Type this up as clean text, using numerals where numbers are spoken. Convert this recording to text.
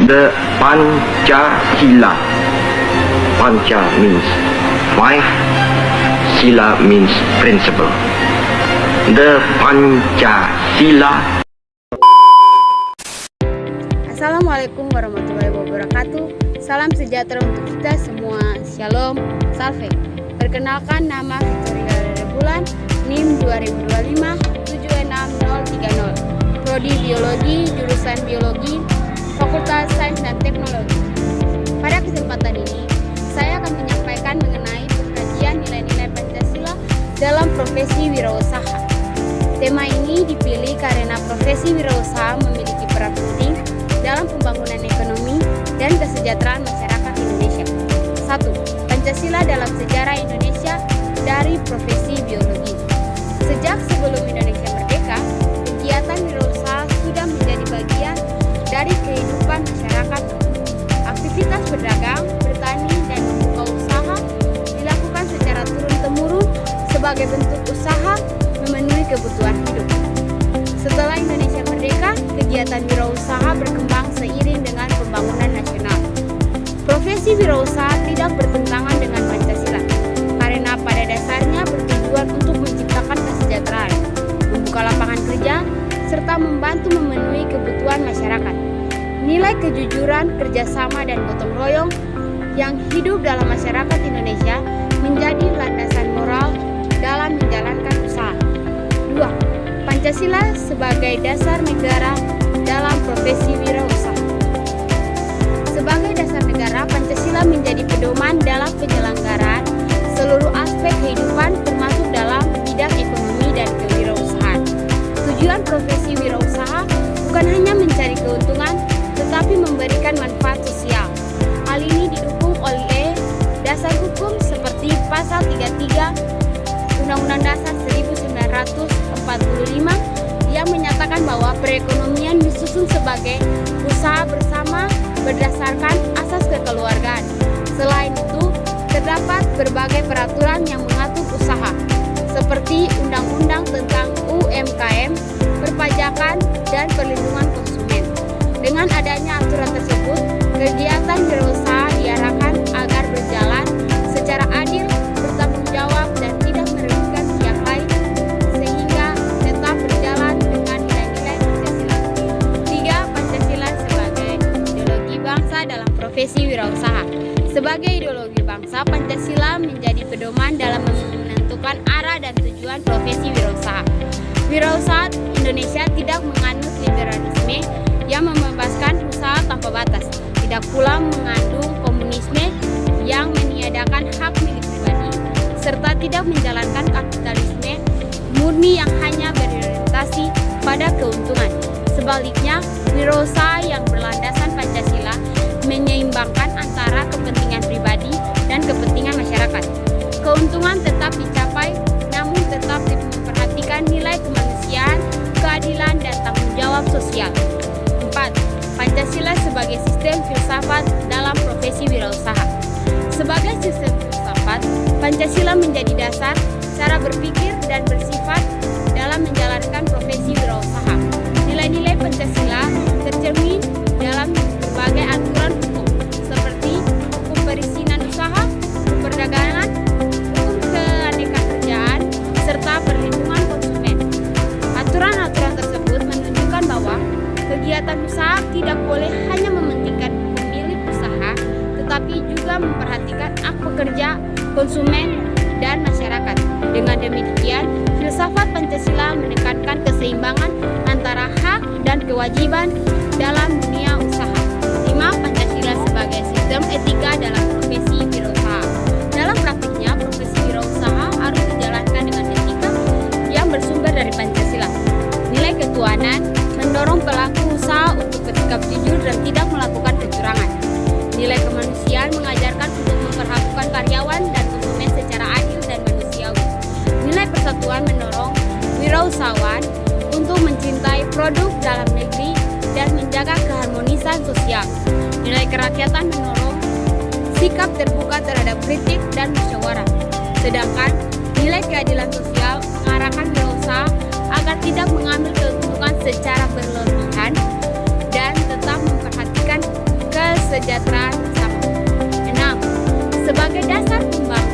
The Pancasila. Panca means five, Sila means principle. The Pancasila. Assalamualaikum warahmatullahi wabarakatuh. Salam sejahtera untuk kita semua. Shalom, salve. Perkenalkan, nama Victoria Bulan, NIM 2025 76030. Prodi Biologi, jurusan Biologi, Fakultas Sains dan Teknologi. Pada kesempatan ini, saya akan menyampaikan mengenai pengkajian nilai-nilai Pancasila dalam profesi wirausaha. Tema ini dipilih karena profesi wirausaha memiliki peran penting dalam pembangunan ekonomi dan kesejahteraan masyarakat Indonesia. 1. Pancasila dalam sejarah Indonesia dari profesi biologi. Sejak sebelum Indonesia merdeka, kegiatan wirausaha sudah menjadi bagian dari kehidupan masyarakat. Aktivitas berdagang, bertani, dan membuka usaha dilakukan secara turun-temurun sebagai bentuk usaha memenuhi kebutuhan hidup. Setelah Indonesia merdeka, kegiatan wirausaha berkembang seiring dengan pembangunan nasional. Profesi wirausaha tidak bertentangan dengan Pancasila, karena pada dasarnya bertujuan untuk menciptakan kesejahteraan, membuka lapangan kerja, serta membantu memenuhi kebutuhan masyarakat. Nilai kejujuran, kerjasama, dan gotong royong yang hidup dalam masyarakat Indonesia menjadi landasan moral dalam menjalankan usaha. 2. Pancasila sebagai dasar negara dalam profesi wirausaha. Sebagai dasar negara, Pancasila menjadi pedoman dalam penyelenggaraan seluruh aspek kehidupan termasuk dalam bidang ekonomi dan kewirausahaan. Tujuan profesi wirausaha bukan hanya mencari keuntungan, tetapi memberikan manfaat sosial. Hal ini didukung oleh dasar hukum seperti Pasal 33 Undang-Undang Dasar 1945 yang menyatakan bahwa perekonomian disusun sebagai usaha bersama berdasarkan asas kekeluargaan. Selain itu, terdapat berbagai peraturan yang mengatur usaha, seperti Undang-Undang tentang UMKM, perpajakan, dan perlindungan konsumen. Dengan adanya aturan tersebut, kegiatan wirausaha diarahkan agar berjalan secara adil, bertanggung jawab, dan tidak merugikan pihak lain, sehingga tetap berjalan dengan nilai-nilai Pancasila. 3. Pancasila sebagai ideologi bangsa dalam profesi wirausaha. Sebagai ideologi bangsa, Pancasila menjadi pedoman dalam menentukan arah dan tujuan profesi wirausaha. Wirausaha Indonesia tidak menganut liberalisme yang membebaskan usaha tanpa batas, tidak pula mengandung komunisme yang meniadakan hak milik pribadi, serta tidak menjalankan kapitalisme murni yang hanya berorientasi pada keuntungan. Sebaliknya, wirausaha yang berlandaskan Pancasila menyeimbangkan antara kepentingan pribadi dan kepentingan masyarakat. Keuntungan tetap dicapai, namun tetap memperhatikan nilai kemanusiaan, keadilan, dan tanggung jawab sosial. 4. Pancasila sebagai sistem filsafat dalam profesi wirausaha. Sebagai sistem filsafat, Pancasila menjadi dasar cara berpikir dan bersifat dalam menjalankan profesi wirausaha. Nilai-nilai Pancasila tercermin dalam berbagai aturan hukum, seperti hukum perizinan usaha, hukum perdagangan, hukum keanekaragaman, serta perlindungan konsumen. Aturan-aturan tersebut menunjukkan bahwa kegiatan usaha tidak boleh hanya mementingkan pemilik usaha, tetapi juga memperhatikan hak pekerja, konsumen, dan masyarakat. Dengan demikian, filsafat Pancasila menekankan keseimbangan antara hak dan kewajiban dalam dunia usaha. 5. Pancasila sebagai sistem etika dalam profesi wirausaha. Dalam praktiknya, profesi wirausaha harus dijalankan dengan etika yang bersumber dari Pancasila. Nilai ketuhanan mendorong pelaku usaha untuk bersikap jujur dan tidak melakukan kecurangan. Nilai kemanusiaan mengajarkan untuk memperlakukan karyawan dan konsumen secara adil dan manusiawi. Nilai persatuan mendorong wirausahawan untuk mencintai produk dalam negeri dan menjaga keharmonisan sosial. Nilai kerakyatan mendorong sikap terbuka terhadap kritik dan musyawarah. Sedangkan nilai keadilan sosial mengarahkan wirausaha agar tidak mengambil keuntungan secara berlebihan dan tetap memperhatikan kesejahteraan bersama. 6. Sebagai dasar pembangunan